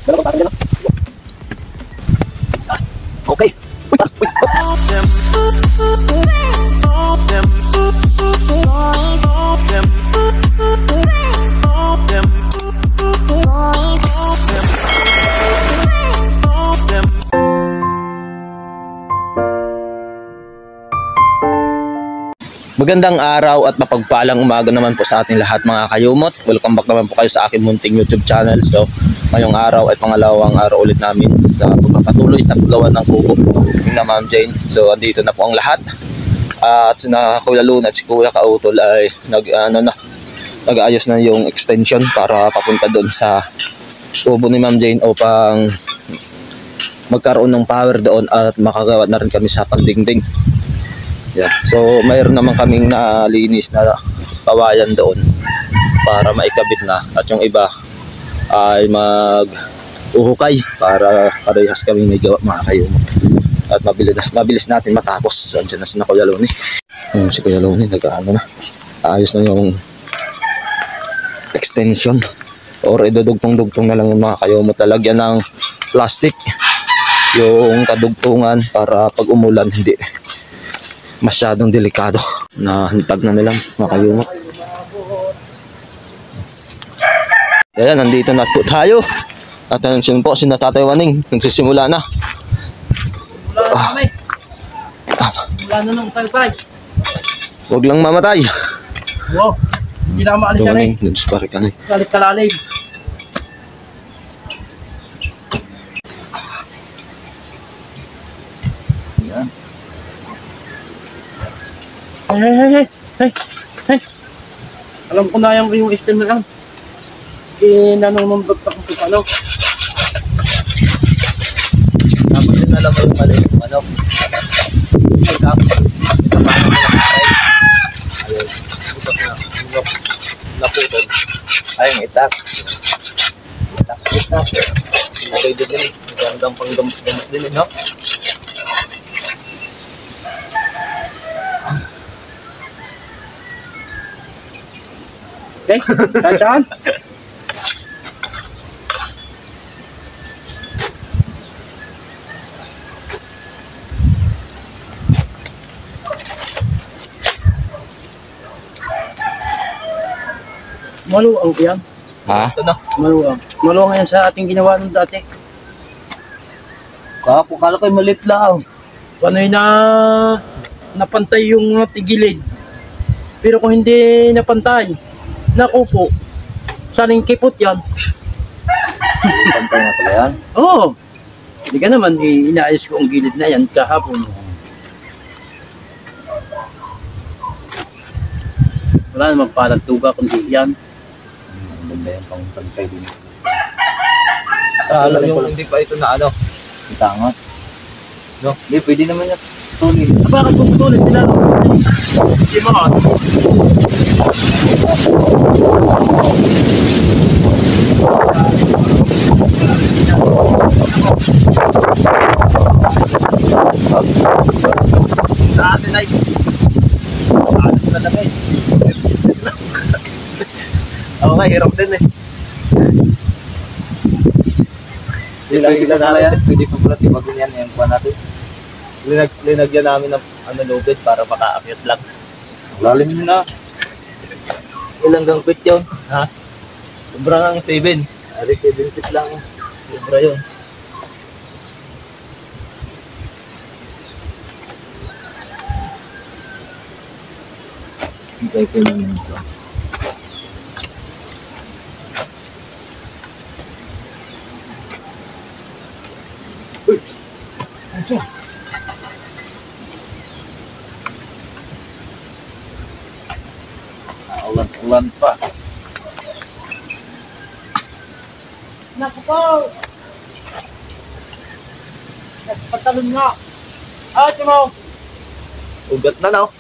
Dalawa pa dyan. Okay. Uy, tara. Uy. Magandang araw at mapagpalang umaga naman po sa ating lahat mga kayumot. Welcome back naman po kayo sa aking munting YouTube channel. So ngayong araw ay pangalawang araw ulit namin sa pagpapatuloy sa paggawa ng kubo ng Ma'am Jane. So andito na po ang lahat. At sina Kuya Luna at si Kuya Kautol ay nag-aayos na yung extension para papunta doon sa kubo ni Ma'am Jane upang magkaroon ng power doon at makagawa na rin kami sa pandingding. Yeah. So mayroon naman kaming nalinis na kawayan doon para maikabit na at yung iba ay mag-uhukay para parehas kami may gawa mga kayumot at mabilis natin matapos. So andyan na si Kuya Luni. Si Kuya Luni nag-ano na, ayos na yung extension or idudugtong-dugtong na lang yung mga kayumot, talagyan ng plastic yung kadugtungan para pag umulan hindi masyadong delikado. Na hintag na nilang mga kayumot. Ayan, nandito na po tayo. At nandiyan po si Tatay Waning. Nagsisimula na. Wala na nung tayo. Huwag lang mamatay. Wow, hindi na maalis yan eh. Galit kalalim. Ayan. Hey. Alam ko na yung stem na lang. Nanunundot ako kung ano. Tapos din alam mo yung mali yung ano. Naputol. Ayun, itak. Okay din din. Magandang panggamas-gamas din, no? Okay, saan? Maluang yan. Ha? Ito na. Maluang. Maluang yan sa ating ginawa nung dati. Kala ko'y malit lang. Paano yun na napantay yung mga tigilid. Pero kung hindi napantay, naku po, saling kipot yan. Pantay na pala yan? Oo. Hindi ka naman, inaayos ko ang gilid na yan kahapon. Wala namang palagtuga kundi yan. Maganda yan pang pantay din. Alam yung hindi pa ito na ano, itangat. No? Hindi, pwede naman yan tuloy. Bakit kung tuloy sila? Hindi mo ka. Sa atin ay ano na lang eh. Oo nga, hirap din eh. Pwede pa pala timagin yan yung kuha natin. Linagyan namin ng lubid para makaakyat lang. Lalim nyo na. Ilang gang quit yun? Ha? Sobra nga 7. Ari 7 feet lang. Sobra yun. Hintay ko naman ito. Uy! Ano? Ulan pa. Naku po! Nagpatalon nga. Timo! Ugat na no?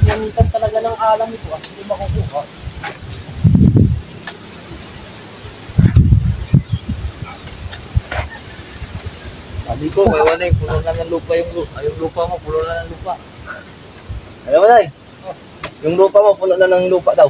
Nanitan talaga ng alam ito hindi makukuha. Sabi ko, may wanay, puno na ng lupa yung lupa mo, puno na ng lupa. Ano wanay? Yung lupa mo, puno na ng lupa daw.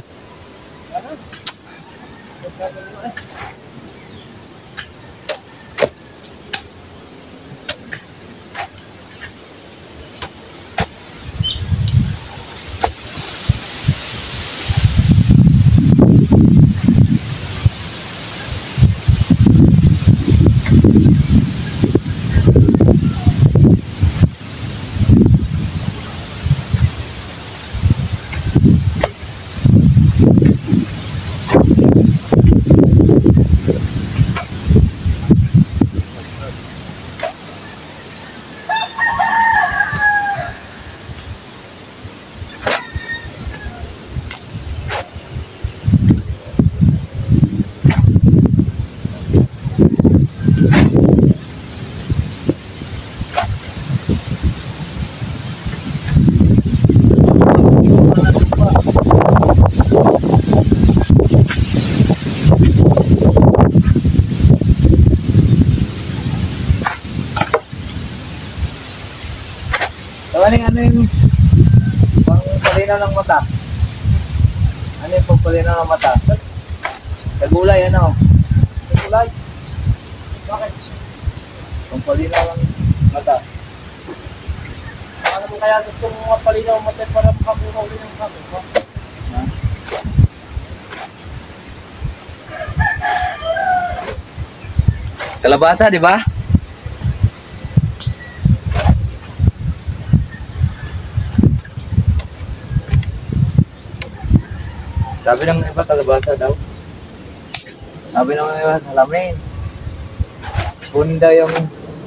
Ano yung pangpalinaw ng mata? Ano yung pangpalinaw ng mata? Kagulay, ano? Kagulay? Bakit? Pangpalinaw ng mata. Ano mo kaya gusto mo mapalinaw ang mata para makabukaw din ang sabi mo? Ha? Kalabasa, di ba? Sabi ng iba, kalabasa daw. Sabi ng iba, alamin. Kunin daw yung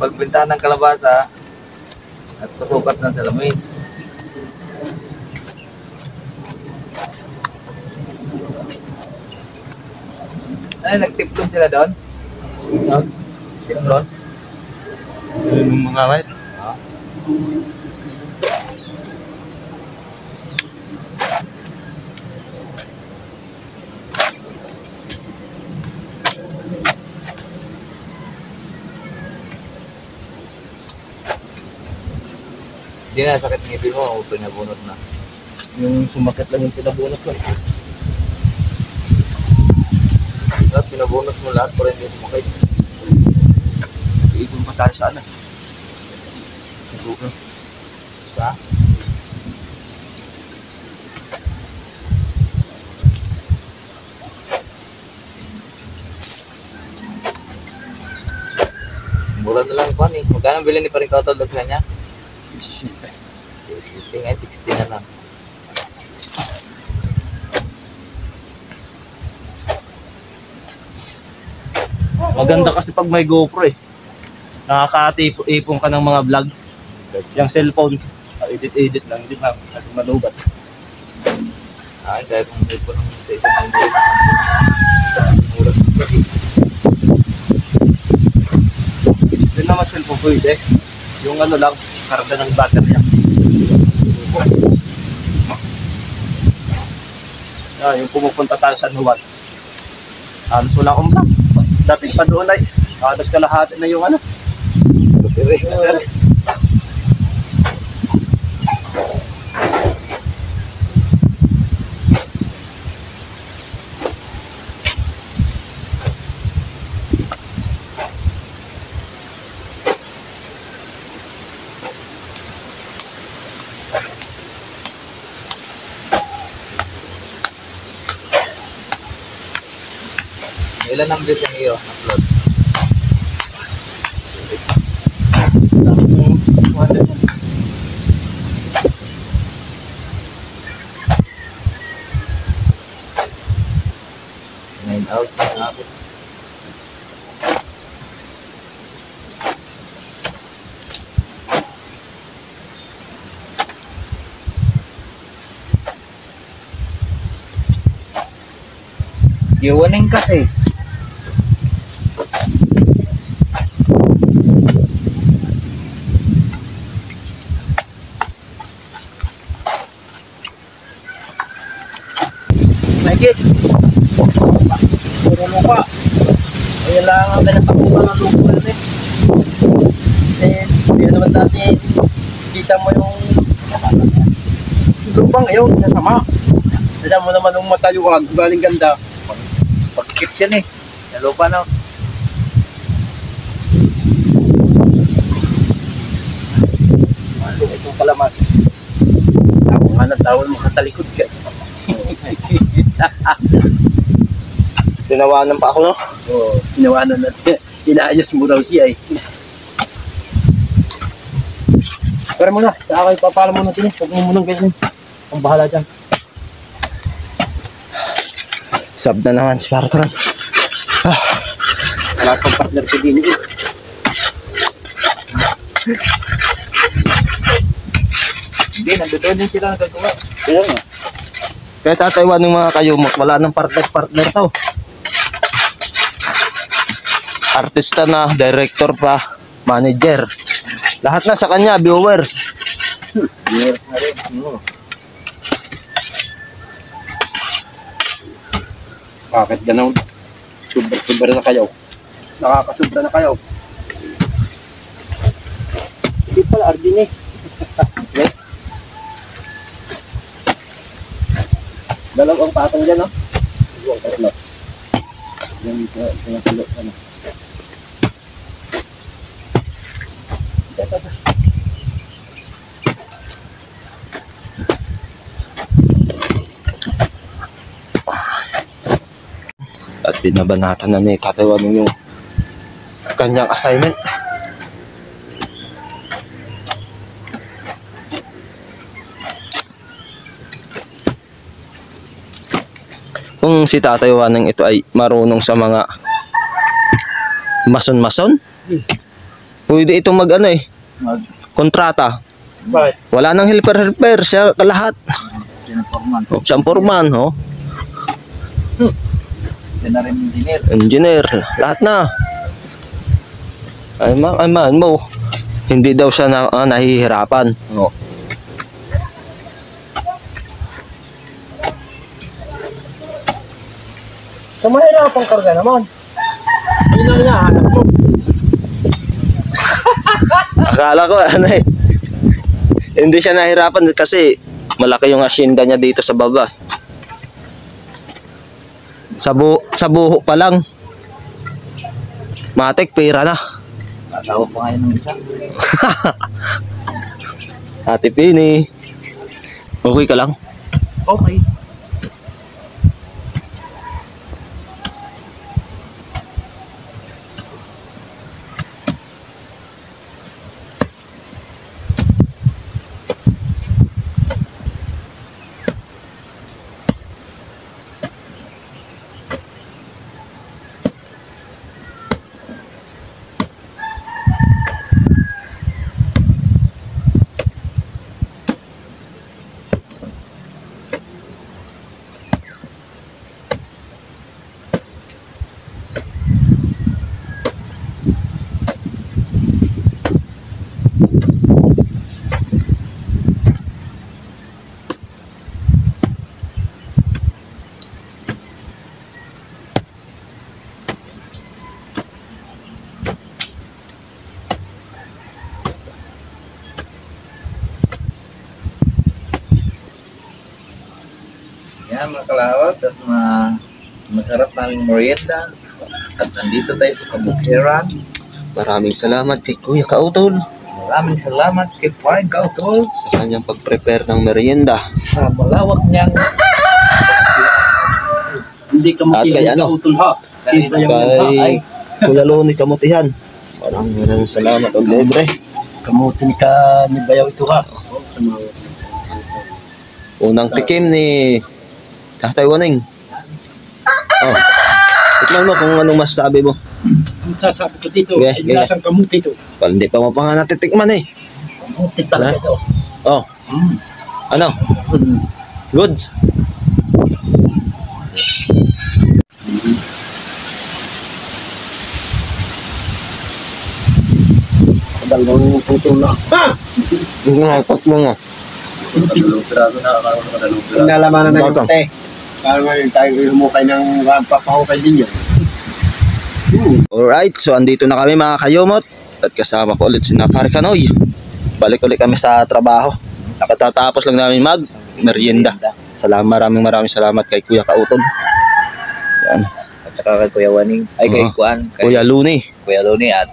pagbenta ng kalabasa at pasukat ng salamin. Ay, nagtiplong sila doon? No? Tiplon? Yung mga kahit. Ha? Hindi na, sakit ng ngipin mo o pinabunot na. Yung sumakit lang yung pinabunot ko. Lahat pinabunot mo lahat para hindi sumakit. Iipon pa tayo sa ano. Ba? Mura na lang pan eh. Magkano bilhin ni paring kautol sa kanya? Tingnan 60 na lang. Maganda kasi pag may GoPro eh. Nakaka-ipon ka ng mga vlog. Yung cellphone, edit-edit lang, hindi na malubat. Ay, kaya kung may po ng sa isang mura. Mura. Yun naman cellphone pwede. Yung ano lang, karga ng battery yan. Yung pumupunta tayo sa Nuwan. Halos wala akong vlog. Dati pa doon ay, halos kalahati na yung ano. Battery. Ilan ang views yung iyo? Upload. Nine hours na abot. Iwaning kasi. Mahigit. Puro lupa. Ayan lang ang pinatakupan ng lupa na eh. Hindi naman natin kita mo yung lupang ngayon, nasama. Alam mo naman yung matayuan, galing ganda. Pagkit yan eh. Sa lupa no. Ano itong kalamas? Ako nga nagtawal mo katalikod ka. Tinawanan pa ako, no? Oo, tinawanan natin. Inaayos mo daw siya eh. Pero muna, saka kayo papala muna din. Huwag mo munang ganyan. Ang bahala dyan. Sab na naman si Parker. Wala pang partner ko din eh. Hindi, nandoon din sila nagagawa. Kaya nga. Kaya tataywan ng mga kayumot, wala nang partner to. Artista na, director pa, manager. Lahat na sa kanya, viewer. Years na rin. Bakit gano'n? Subra na kayo. Nakakasubra na kayo. Hindi pala, Arjun eh. Dalawang patong dyan, no? Dalawang tatlo. Yan dito, pinatulo ka na. At binabanatan na ni Tataywan yung kanyang assignment. Kung si Tatay Waneng ito ay marunong sa mga mason-mason, pwede itong mag-ano eh, kontrata. Bakit? Wala nang helper-helper, siya lahat. Sinaporman. Siyang foreman, oh. Yan na rin engineer. Engineer, lahat na. Ay man mo, hindi daw siya nahihirapan. Oh. Sa mahirapang karga naman. Yun ang hinahanap mo. Akala ko ano eh. Hindi siya nahirapan kasi malaki yung asyenda niya dito sa baba. Sa buho pa lang. Matik, pera na. Asawa pa ngayon ng isa. Ate Pini. Okay ka lang? Okay. Yan mga kalawat at masarap ng merienda. At nandito tayo sa Kabukiran. Maraming salamat kay Kuya Kautol Maraming salamat kay Pine Kautol sa kanyang pag-prepare ng merienda. sa malawak niyang Hindi ka At kay ano? utol ha. Hindi Kay- Kay Kuya Loni Kamutihan. Maraming salamat og libre. Kamutin ka ni Bayaw ito ha. Unang tikim ni Tatay Waneng. Oh. Tignan mo kung anong masasabi mo. Ang sasabi ko dito, Okay, ay okay. lasang kamuti ito. Well, hindi pa mo pa nga natitikman eh. Kamuti talaga ito. Oh. Ano? Good? Dalawang putol na. Ha! Nakakot mo nga. dalawang piraso na akala ko dalawang piraso. Nalamanan na Batang. yung te. Parang ngayon tayo humukay ng papahukay din yun. Alright, so andito na kami mga kayumot. At kasama ko ulit si Napari Kanoy. Balik ulit kami sa trabaho. Nakatatapos lang namin mag-merienda. Maraming salamat kay Kuya Kautol. Yan. at saka kay Kuya Waning, ay kay Oo. Kuan, kay Kuya Luni. Kuya Loni at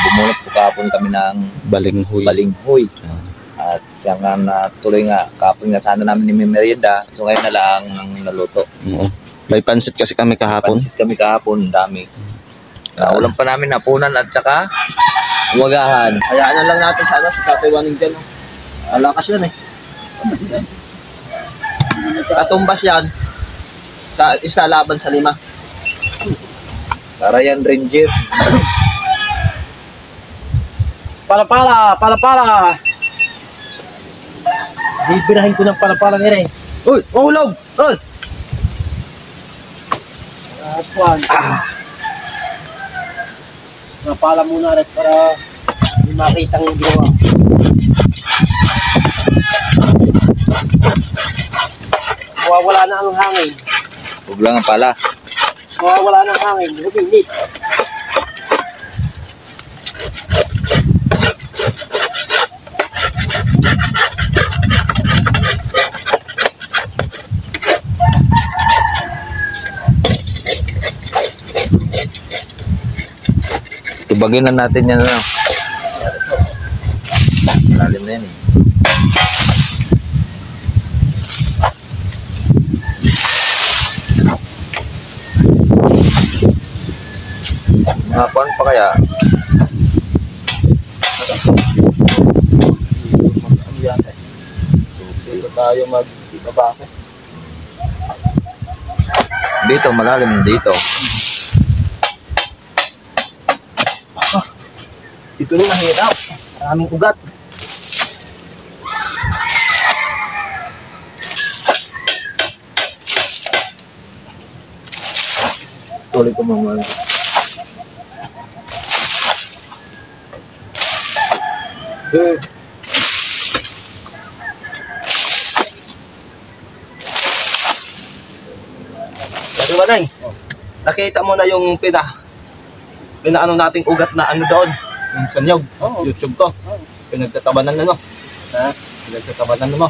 bumunot po kahapon kami ng Balinghoy. balinghoy. At siya nga natuloy nga, kahapon nga sana namin ni merienda, so ngayon na lang ang naluto. Oo. May pansit kasi kami kahapon. Pansit kami kahapon, dami. Ulam pa namin napunan at saka umagahan. Hayaan na lang natin sa Tatay Waning dyan. Alakas yan eh. Katumbas yan. Sa isa laban sa 5. Para yan, Ranger. Palapala, palapala. Bibirahin ko ng palapala nila eh. Uy, mahulog! Uy! Kuan. Napala muna rin para hindi makita ang ginawa. Mawawala na ang hangin. Huwag lang ang pala. Mawawala na ang hangin. Huminit. Tibagin na natin yan. Lalim na yan eh. Ngapuan pa kaya? Dito tayo magbabase. Dito, malalim dito. Ito nung mahirap. Maraming ugat. Tuloy ko mamahal. Kasi Manay, nakita mo na yung pinaano nating ugat na ano doon. Yung sanyog sa YouTube ko. Pinagtatabanan na no. Ha? Pinagtatabanan mo.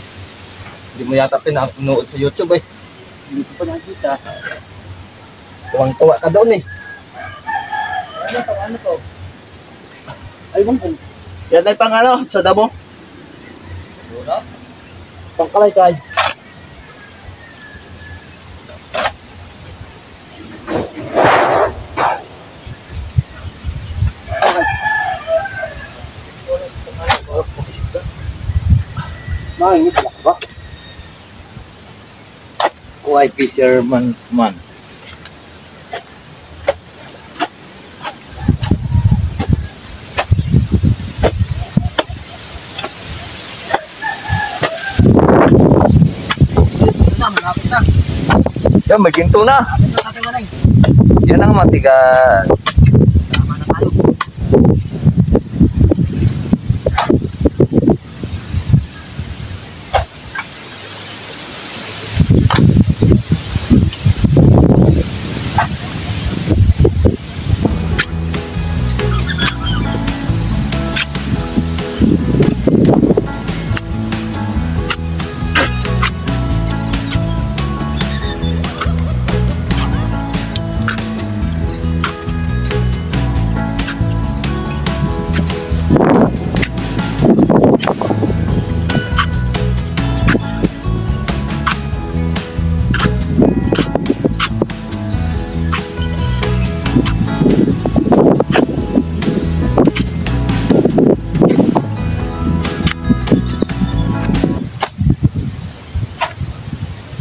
Hindi mo yata pinanood sa YouTube eh. Hindi ko pa nakita. Tuwang-tuwa ka doon eh. Ano to? Ano to? Ayun ko. Yan ay pang ano, sa damo. Pangkalay-kay. Mahingit lang ba? Kuhay fisherman man. Malapit na. Yan, may ginto na. Malapit na natin Manay. Yan ang matigas. Tama na tayo.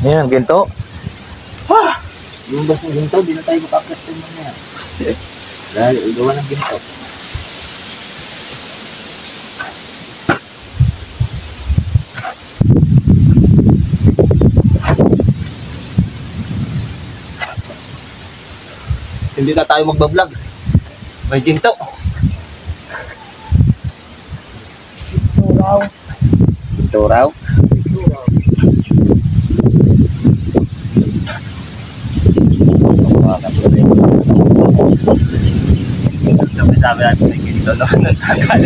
Yan, ginto. Yung basta ginto, di na tayo makakastin mo na. Dahil gawa ng ginto. Hindi na tayo magbablog. May ginto. Turaw. Ginto raw. Sabi natin may ginto naman ng tagal.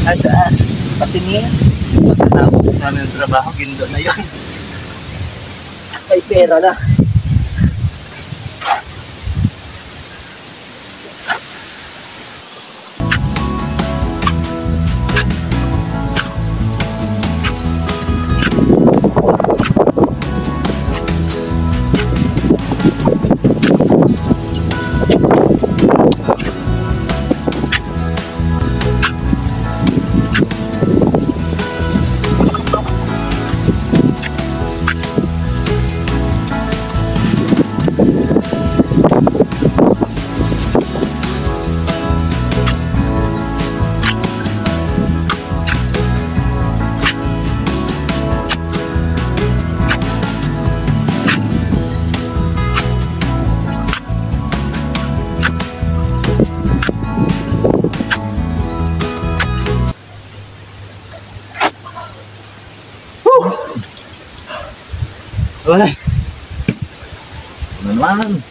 Asaan? Patingin. Pagkatapos namin ng trabaho, ginto na yun. May pera na. Wala. Ano naman?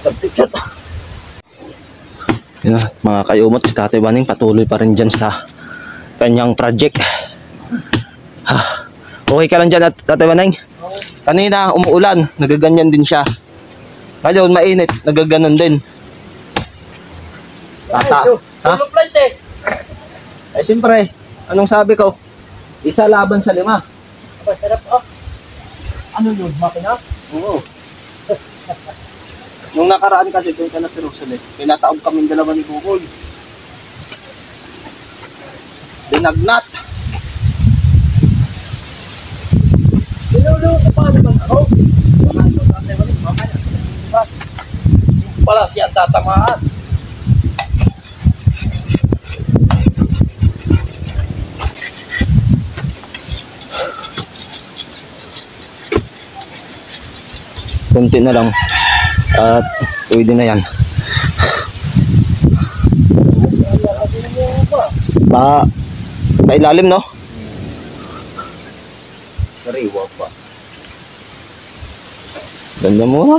Substitute. Yun na, mga kayumot, si Tatay Waning patuloy pa rin dyan sa kanyang project. Okay ka lang dyan, Tatay Waning? Kanina, umuulan, nagaganyan din siya. Ngayon, mainit, nagaganon din. Tata. Ha? Solo flight eh. Eh, siyempre, anong sabi ko? Isa laban sa 5. Aba, sarap ah. Ano yun, makina? Oo. Nung nakaraan kasi doon ka na si Rosalie, pinataob kami dalawa ni Bukoy. Dinagnat. Pinulo ko pa naman ako. Pala siya tatamaan. Kunti na lang. At pwede na yan. Pailalim, no? Sariwa pa. Ganda mo, ha?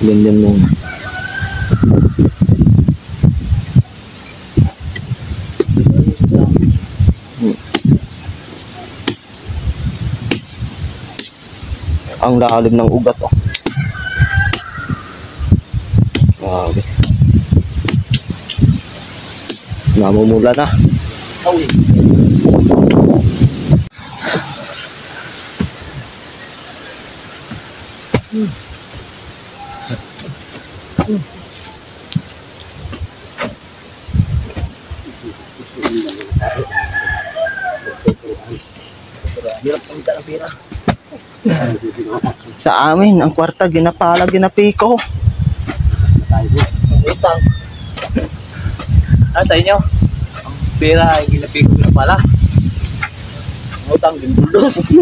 Ganda mo. Ang lalim ng ugat, oh. Grabe. Namumula na. Sa amin, ang kwarta, ginapala, ginapiko. Utang. Sa inyo? Ang pera ay ginapiko na pala. Ang utang ginbulos.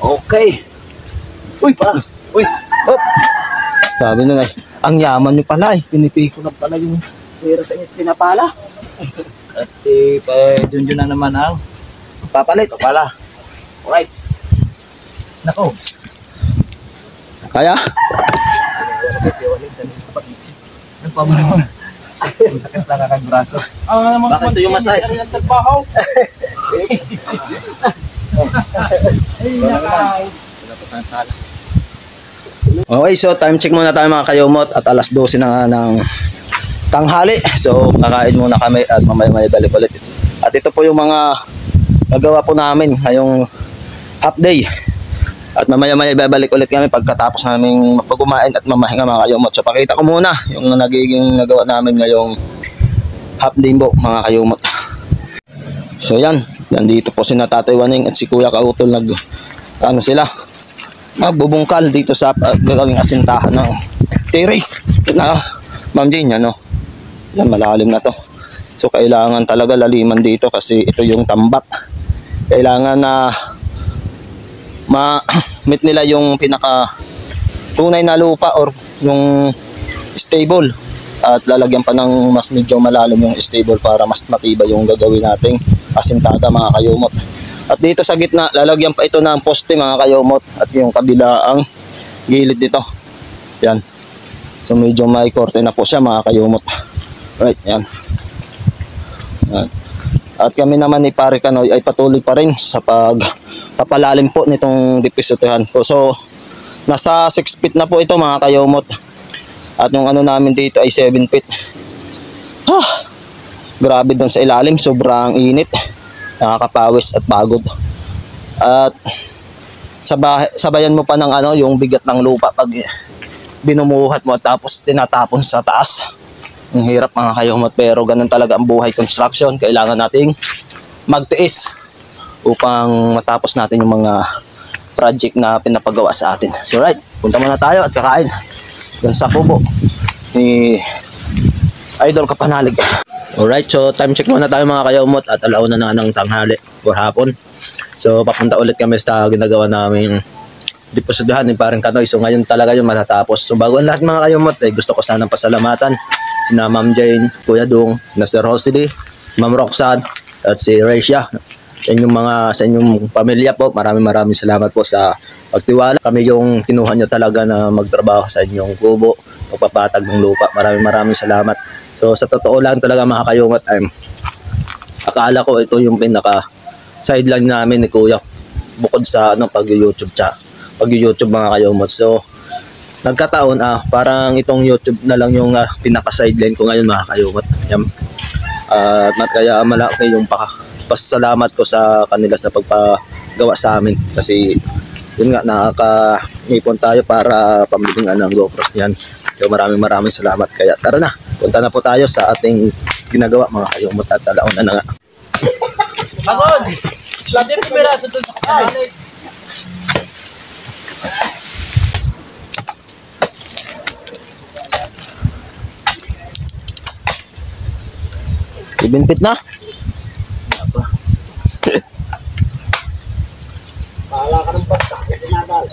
Okay. Uy, pa! Uy! Oh! Sabi na nga, ang yaman nyo pala eh. Pinipiko na pala yung pera sa inyo pinapala. At pa-junjun na naman ang Papalit. kapala. Alright. Nako. Kaya? Ano pa ba? Ang sakit lang ang braso. Bakit ito yung masay? Ay, nagtrabaho. Ay, nakay. Okay, so time check muna tayo mga kayumot at alas 12 na nga ng tanghali. So kakain muna kami at mamaya-maya balik ulit. At ito po yung mga nagawa po namin ngayong half day. At mamaya-maya babalik ulit kami pagkatapos naming mapag-kumain at mamahinga mga kayumot. So pakita ko muna yung nagiging nagawa namin ngayong half day po mga kayumot. So yan, nandito po si Tatay Waning at si Kuya Kautol ano sila, bubungkal dito sa gagawing asintahan ng terrace na Ma'am Jane, ano. Yan, malalim na to. So kailangan talaga laliman dito kasi ito yung tambak. Kailangan na ma-meet nila yung pinaka tunay na lupa or yung stable. At lalagyan pa ng mas medyo malalim yung stable para mas matibay yung gagawin nating asintada mga kayumot. At dito sa gitna, lalagyan pa ito ng poste mga kayumot. At yung kabila ang gilid dito. Yan. So medyo may korte na po siya mga kayumot. Right, yan. Yan. At kami naman ni Pare Kanoy ay patuloy pa rin sa papalalim po nitong dipisutihan po. So nasa 6 feet na po ito mga kayumot. At yung ano namin dito ay 7 feet. Grabe doon sa ilalim, sobrang init. Nakakapawis at pagod. At sabayan mo pa ng ano, yung bigat ng lupa pag binumuhat mo tapos tinatapon sa taas. Ang hirap mga kayumot, pero ganun talaga ang buhay construction. Kailangan nating magtiis upang matapos natin yung mga project na pinapagawa sa atin. So right, punta muna tayo at kakain dun sa kubo ni Idol Kapanalig. Alright, so time check muna tayo mga kayumot at alauna na ng tanghali or hapon. So papunta ulit kami sa ginagawa naming depositohan ni Pareng Kanoy. So ngayon talaga yung matatapos. So bago ang lahat mga kayumot, gusto ko sanang pasalamatan sina Ma'am Jane, Kuya Dung, Mr. Rosalie, Ma'am Roxanne, at si Reisha. Sa inyong pamilya po, maraming salamat po sa pagtiwala. Kami yung kinuha nyo talaga na magtrabaho sa inyong kubo, pagpapatag ng lupa. Maraming salamat. So sa totoo lang talaga mga kayungot, akala ko ito yung pinaka sideline namin ni Kuya bukod sa pag-YouTube pag-YouTube mga kayumot. So nagkataon parang itong YouTube na lang yung pinaka sideline ko ngayon mga kayumot. Yan. Kaya malaki yung pasalamat ko sa kanila sa pagpagawa sa amin kasi yun nga nakaka-ipon tayo para pambiling ng GoPro. Yan. So maraming salamat. Kaya tara na, punta na po tayo sa ating ginagawa mga kayumot at alauna na nga. Pagod! Lagi pumira sa doon sa kasalit. Ibinpit na? Bahala ka ng basta. Tinagal.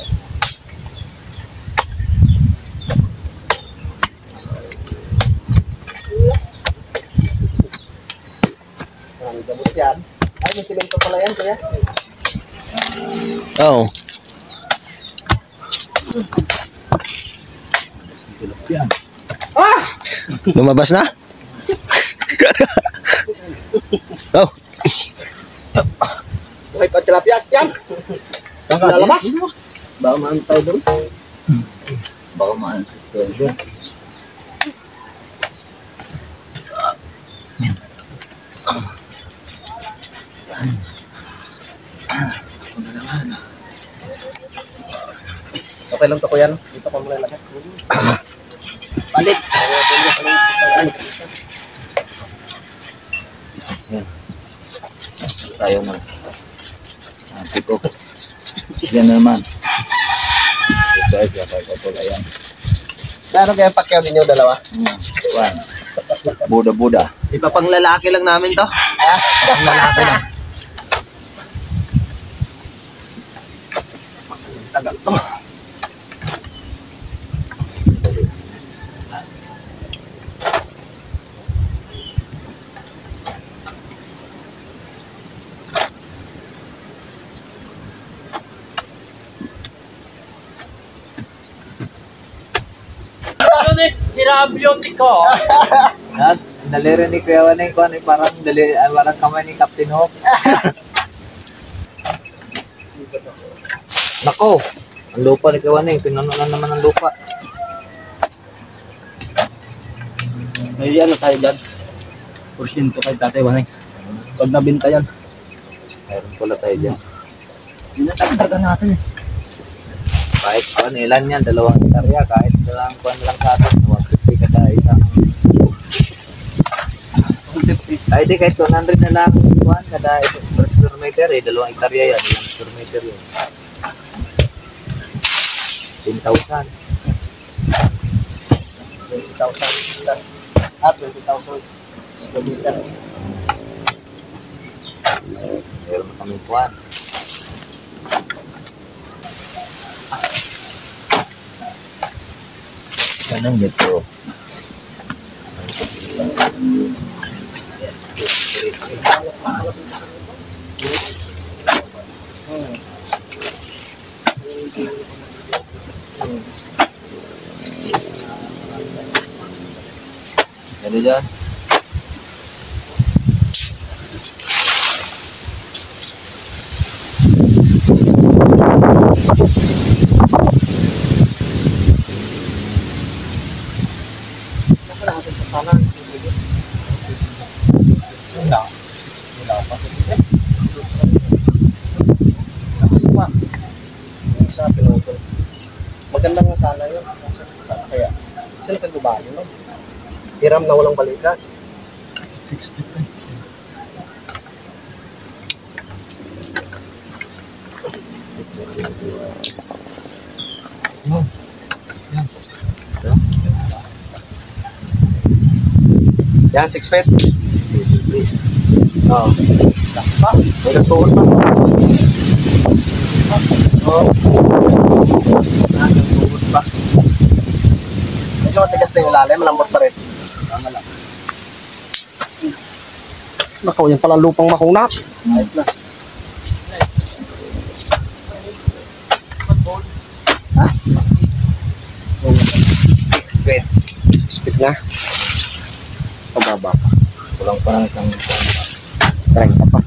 Maraming gamot yan. Ay, may simento pala yan, kuya. Oo. Lumabas na? Oh. May patilapyas yan. Lalabas. Baka maantay doon. Baka maantay doon. Okay lang to ko yan. Dito ko muna lahat. Balik. Tayo na. Tipo. Yan naman. Ayan. Meron kaya pakyaw ninyo dalawa? One. Buda-buda. Iba pang lalaki lang namin to. Pang lalaki lang. Tagal to. Sira ang beauty ko. At naliri ni Kuya Wanay ko parang kamay ni Captain Hook. Nako, ang lupa ni Kuya Wanay, pinununan naman ang lupa. May ano tayo dyan. Porsyento kay Tatay Wanay. Pag nabinta yan. Mayroon pala tayo dyan. Inatagdagan natin eh. Kahit ilan yan, 2 hektarya, kahit lang kuwan lang sa atin, 150 kada isang. 150. Ay di kahit 100 na lang kuwan kada per square meter 2 hektarya yan, 1 square meter yun. 10,000. 20,000 square meter. Meron na kami kuwan. Anong metro? Jadi dyan. Maganda nga sana yun. Sana kaya. Sino kagubali no? Hiram na walang balikan. 60. Yan, 6 feet. Oo. Pa, may nagtuon pa. Oo. Nagtuon pa. Medyo matigas na yung lalim, malambot pa rin. Tama lang. Nakaw, yan pala lupang makunat. Spit. Spit na. Pababa pa. Kulang pa ng isang 30 pa.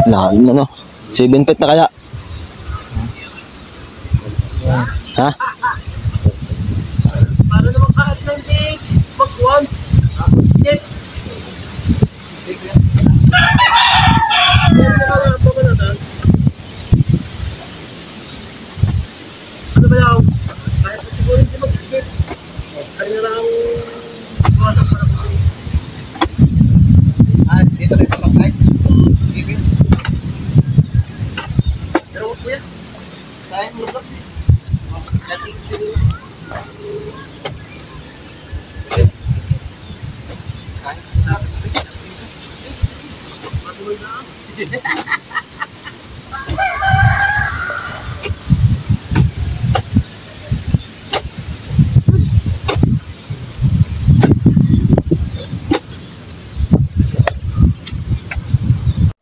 Lalim na no. 7 feet na kaya. Ha? Para naman kahit na hindi magkuhan. Yes. Ano ba yaw? Kahit na siguro hindi mag-skip. Kaya na lang mawasak para mag-skip. dito rin sa mag-light. Bibig. Pero huwag kuya. Kaya yung lugas eh.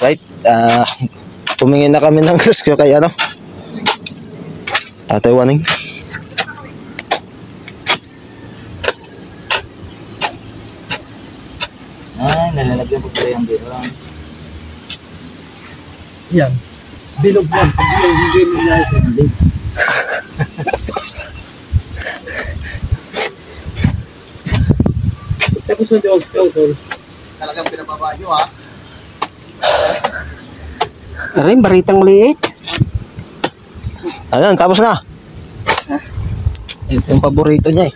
Right, tumingin na kami ng rescue kay ano, Tatay Waning. Ay, nalalagyan ko pala yung biro. Yan. Bilog yan. Pag bilog, hindi mo nais sa bilog. Tapos na yung tol. Talagang pinababa nyo ha. Aray, baritang liit. Ayan, tapos na. Ito yung paborito niya eh.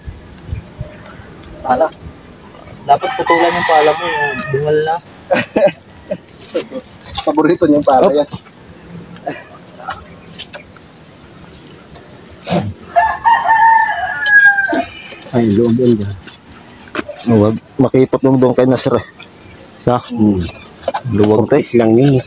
Pala. Dapat putulan yung pala mo. Bungal na. Paborito niyang para yan. Ay, loob yun dyan. Huwag makipot mo doon kay Nasir eh. Ha? Luwag tayo. Lang yun.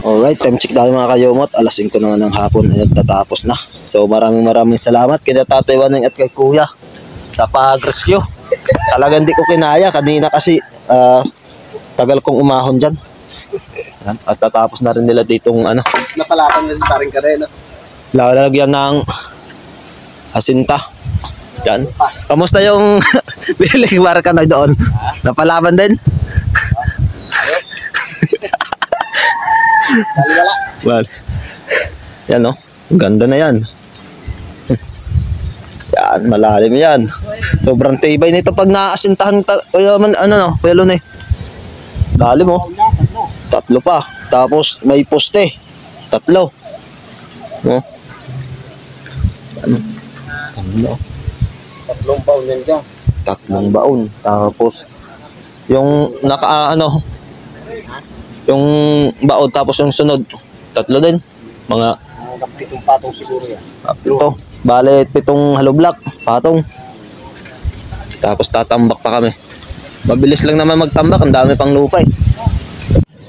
Alright, time check tayo mga kayumot. Alas 5 na ng hapon. Ayan, tatapos na. So maraming salamat kay Tatay Waning at kay Kuya sa pag-rescue. Talagang di ko kinaya. Kanina kasi tagal kong umahon dyan. Ayan, at tatapos na rin nila ditong ano. Napalapan na si paring Karena. Lalagyan ng asinta. Yan. Kamusta yung biling marka na doon? Napalaban din? Wala. Well, yan no. Ganda na yan. Yan, malalim yan. Sobrang tibay nito pag naasintahan ano no, pelo na eh. Lalim oh. 3 pa. Tapos may poste. 3. No? Ano? 3 pound yan dyan. 3 baon. Tapos yung yung baon tapos yung sunod 3 din. Mga 7 patong siguro yan. ito. Bale 7 hollow block patong. Tapos tatambak pa kami. Mabilis lang naman magtambak, ang dami pang lupa eh.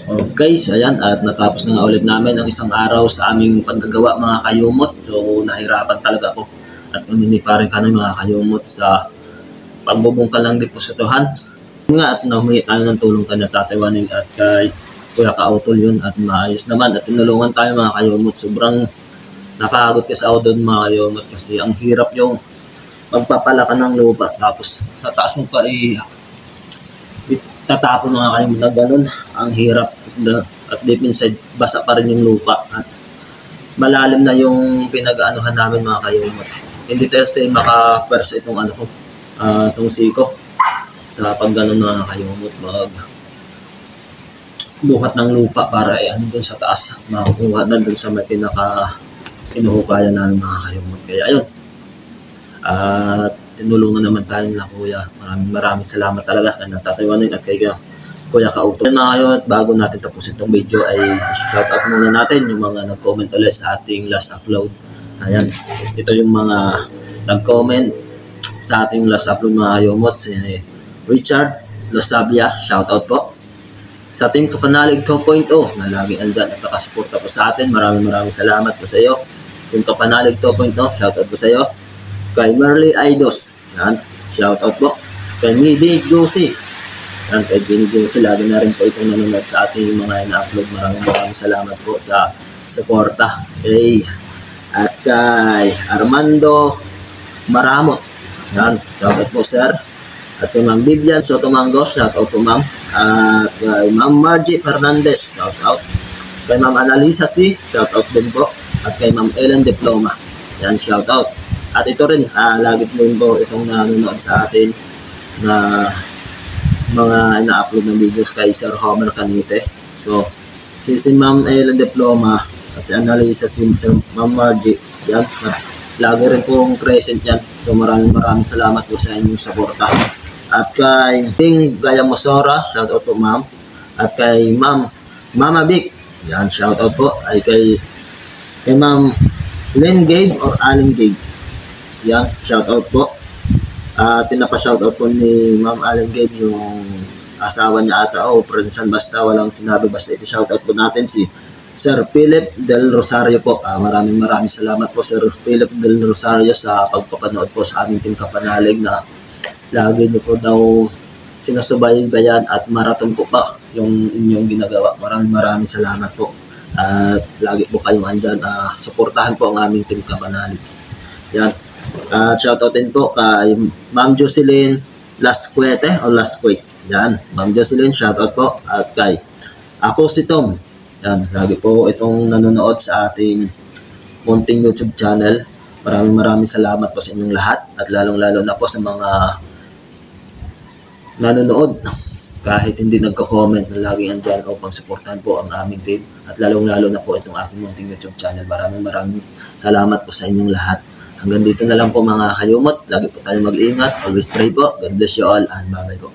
Okay, so ayan, at natapos na nga ulit namin ang isang araw sa aming paggagawa mga kayumot. So nahirapan talaga ako at kami ni paring kami mga kayumot sa pagbubungkal ng depositohan. Nga at nahumingi tayo ng tulong kay Tatay Waning at kay Kuya Kautol yun at maayos naman at tinulungan tayo mga kayumot. Sobrang napagod kasi ako doon mga kayumot kasi ang hirap yung magpapala ka ng lupa, tapos sa taas mo pa tatapon na kayo na ganun. Ang hirap at deep inside, basa pa rin yung lupa at malalim na yung pinag-aanuhan namin mga kayumot. Hindi tayo maka-pwersa itong itong siko sa pag ganun mga kayumot, buhat ng lupa para dun sa taas, makukuha na dun sa may pinuhukayan namin mga kayumot. Kaya ayun, at tinulungan naman tayo nila kuya. Maraming salamat talaga kay Natatiwanin at kay Kuya Kauto. Mga kayumot, bago natin tapusin itong video ay shoutout muna natin yung mga nag-comment ulit sa ating last upload. Ayan, so, ito yung mga nag-comment sa ating last upload mga kayumot. Si Richard Lostabia, shoutout po. Sa Team Kapanalig 2.0 na lagi andyan at nakasuporta po sa atin. Maraming salamat po sa iyo. Team Kapanalig 2.0, shoutout po sa iyo. Kay Merly Aidos, yan, shoutout po. Kay Midi Josie, yan, kay Midi Josie, lagi na rin po itong nanonood sa ating mga na-upload. Maraming salamat po sa suporta. Okay. At kay Armando Maramot, yan, shoutout po sir. At kay Ma'am Vivian Sotomango, shoutout po ma'am. At kay Ma'am Margie Fernandez, shoutout. Kay Ma'am Analisa C, shoutout din po. At kay Ma'am Ellen Diploma, yan, shoutout. At ito rin, lagi din po itong nanonood sa atin na mga ina-upload ng videos kay Sir Homer Canite. So, si Ma'am Ellen Diploma at si Analisa, si Ma'am Margie, yan, lagi rin pong present yan. So, maraming salamat po sa inyong suporta. At kay Ding Gayamosora, shoutout po ma'am. At kay Mama Vic, yan, shoutout po. Ay kay Ma'am Len Gabe or Allen Gabe, yan, shoutout po. Pinapa-shoutout po ni Ma'am Allen Gabe yung asawa niya ata o prinsan, basta walang sinabi, basta ito shoutout po natin si Sir Philip Del Rosario po. Maraming salamat po Sir Philip Del Rosario sa pagpapanood po sa aming Team Kapanalig na lagi niyo po daw sinusubaybayan at marathon po pa yung inyong ginagawa. Maraming salamat po. At lagi po kayong andyan, suportahan po ang aming Team Kapanalig. Yan. At shoutout din po kay Ma'am Jocelyn Lasquete o Lasquete. Yan, Ma'am Jocelyn, shoutout po. At kay ako si Tom. Yan, lagi po itong nanonood sa ating munting YouTube channel. Maraming salamat po sa inyong lahat. At lalong-lalo na po sa mga nanonood kahit hindi nagko-comment na lagi andyan upang suportahan po ang aming team. At lalong-lalo na po itong ating munting YouTube channel. Maraming salamat po sa inyong lahat. Hanggang dito na lang po mga kayumot. Lagi po tayo mag-iingat. Always pray po. God bless you all and bye-bye po.